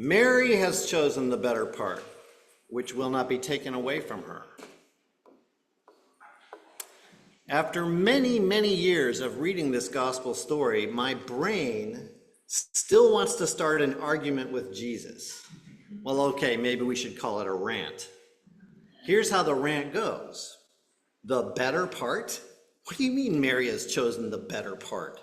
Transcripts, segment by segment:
Mary has chosen the better part, which will not be taken away from her. After many, many years of reading this gospel story, my brain still wants to start an argument with Jesus. Well, okay, maybe we should call it a rant. Here's how the rant goes. The better part? What do you mean Mary has chosen the better part?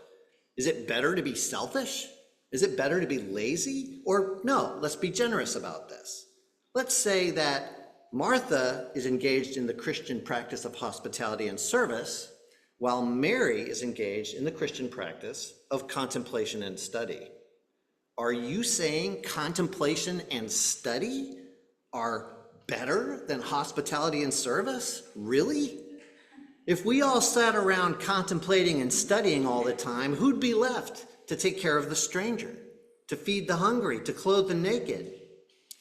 Is it better to be selfish? Is it better to be lazy? Or no, let's be generous about this. Let's say that Martha is engaged in the Christian practice of hospitality and service, while Mary is engaged in the Christian practice of contemplation and study. Are you saying contemplation and study are better than hospitality and service? Really? If we all sat around contemplating and studying all the time, who'd be left to take care of the stranger, to feed the hungry, to clothe the naked,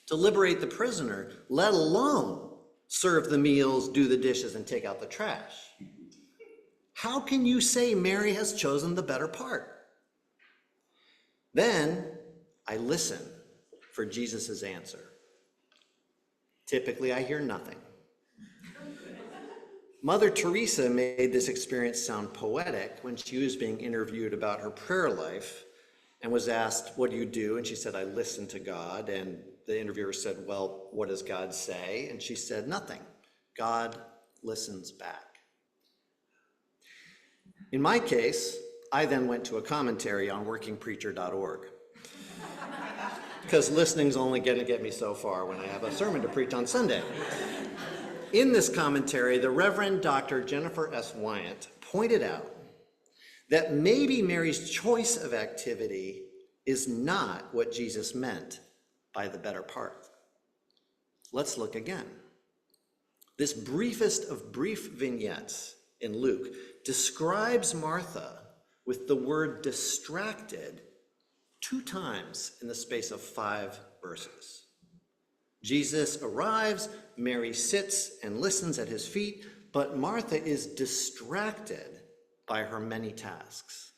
to liberate the prisoner, let alone serve the meals, do the dishes, and take out the trash? How can you say Mary has chosen the better part? Then I listen for Jesus' answer. Typically, I hear nothing. Mother Teresa made this experience sound poetic when she was being interviewed about her prayer life and was asked, "What do you do?" And she said, "I listen to God." And the interviewer said, "Well, what does God say?" And she said, "Nothing. God listens back." In my case, I then went to a commentary on workingpreacher.org because listening's only going to get me so far when I have a sermon to preach on Sunday. In this commentary, the Reverend Dr. Jennifer S. Wyant pointed out that maybe Mary's choice of activity is not what Jesus meant by the better part. Let's look again. This briefest of brief vignettes in Luke describes Martha with the word distracted 2 times in the space of 5 verses. Jesus arrives, Mary sits and listens at his feet, but Martha is distracted by her many tasks.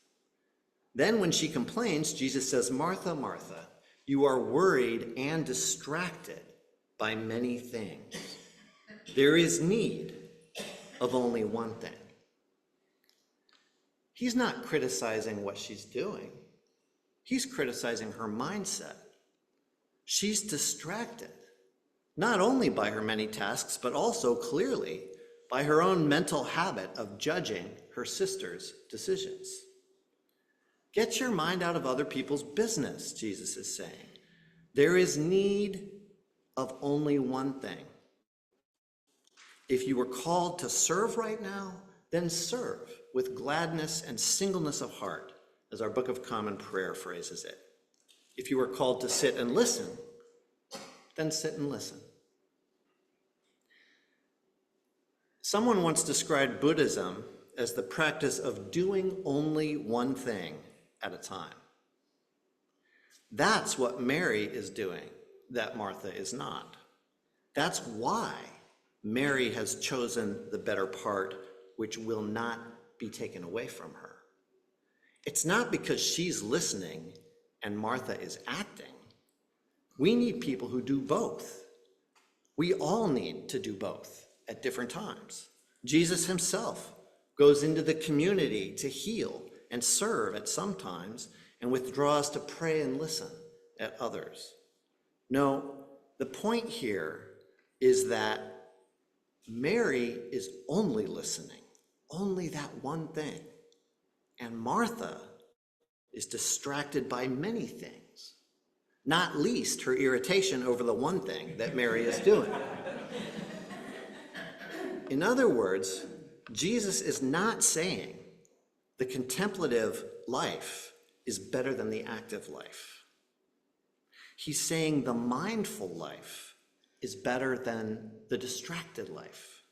Then when she complains, Jesus says, "Martha, Martha, you are worried and distracted by many things. There is need of only one thing." He's not criticizing what she's doing. He's criticizing her mindset. She's distracted, not only by her many tasks, but also clearly by her own mental habit of judging her sister's decisions. Get your mind out of other people's business, Jesus is saying. There is need of only one thing. If you were called to serve right now, then serve with gladness and singleness of heart, as our Book of Common Prayer phrases it. If you were called to sit and listen, then sit and listen. Someone once described Buddhism as the practice of doing only one thing at a time. That's what Mary is doing that Martha is not. That's why Mary has chosen the better part, which will not be taken away from her. It's not because she's listening and Martha is acting. We need people who do both. We all need to do both at different times. Jesus himself goes into the community to heal and serve at some times and withdraws to pray and listen at others. No, the point here is that Mary is only listening, only that one thing. And Martha is distracted by many things, not least her irritation over the one thing that Mary is doing. In other words, Jesus is not saying the contemplative life is better than the active life. He's saying the mindful life is better than the distracted life.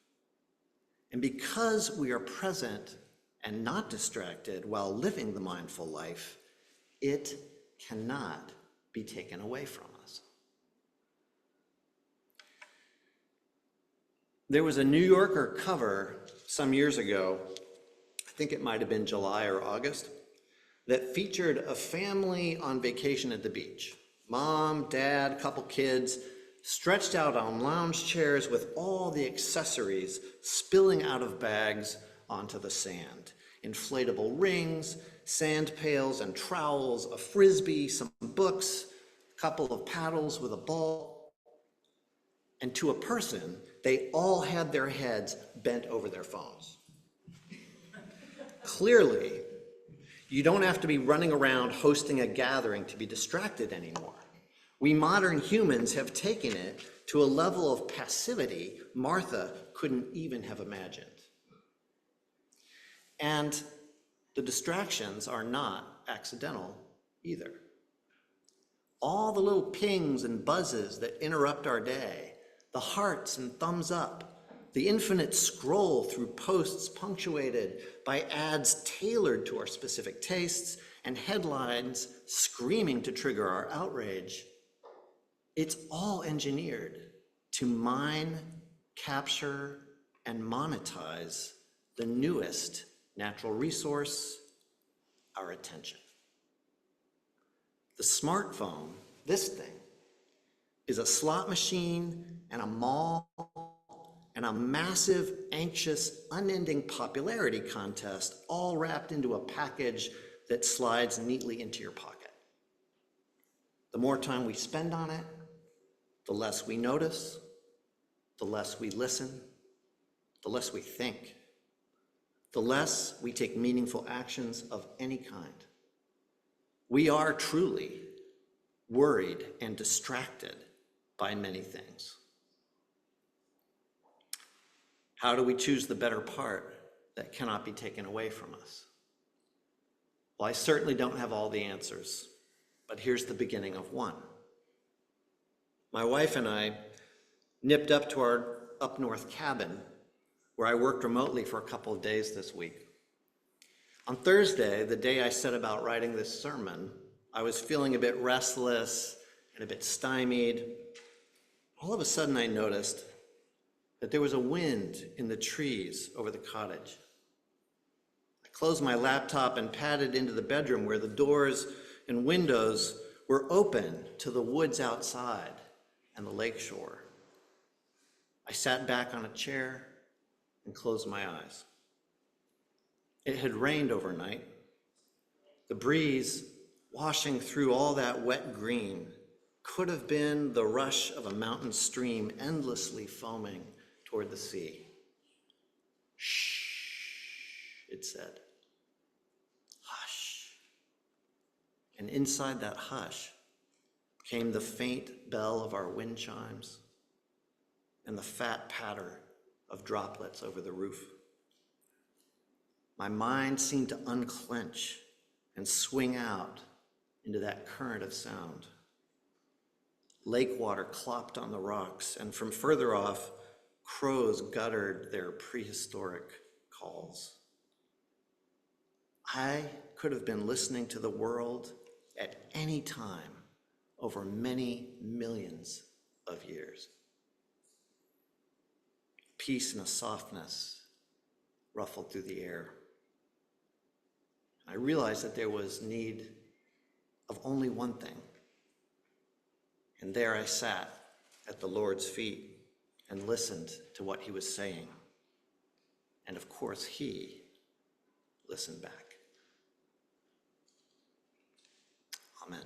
And because we are present and not distracted while living the mindful life, it cannot be taken away from us. There was a New Yorker cover some years ago, I think it might have been July or August, that featured a family on vacation at the beach. Mom, dad, a couple kids, stretched out on lounge chairs with all the accessories spilling out of bags onto the sand. Inflatable rings, sand pails and trowels, a frisbee, some books, a couple of paddles with a ball. And to a person, they all had their heads bent over their phones. Clearly, you don't have to be running around hosting a gathering to be distracted anymore. We modern humans have taken it to a level of passivity Martha couldn't even have imagined. And the distractions are not accidental either. All the little pings and buzzes that interrupt our day, the hearts and thumbs up, the infinite scroll through posts punctuated by ads tailored to our specific tastes and headlines screaming to trigger our outrage, it's all engineered to mine, capture, and monetize the newest natural resource, our attention. The smartphone, this thing, is a slot machine and a mall and a massive, anxious, unending popularity contest, all wrapped into a package that slides neatly into your pocket. The more time we spend on it, the less we notice, the less we listen, the less we think, the less we take meaningful actions of any kind. We are truly worried and distracted by many things. How do we choose the better part that cannot be taken away from us? Well, I certainly don't have all the answers, but here's the beginning of one. My wife and I nipped up to our up north cabin where I worked remotely for a couple of days this week. On Thursday, the day I set about writing this sermon, I was feeling a bit restless and a bit stymied. All of a sudden, I noticed that there was a wind in the trees over the cottage. I closed my laptop and padded into the bedroom where the doors and windows were open to the woods outside and the lakeshore. I sat back on a chair and closed my eyes. It had rained overnight. The breeze washing through all that wet green could have been the rush of a mountain stream endlessly foaming toward the sea. Shh, it said. Hush. And inside that hush came the faint bell of our wind chimes and the fat patter of droplets over the roof. My mind seemed to unclench and swing out into that current of sound. Lake water clopped on the rocks, and from further off, crows guttered their prehistoric calls. I could have been listening to the world at any time over many millions of years. Peace and a softness ruffled through the air. I realized that there was need of only one thing. And there I sat at the Lord's feet and listened to what he was saying. And of course, he listened back. Amen.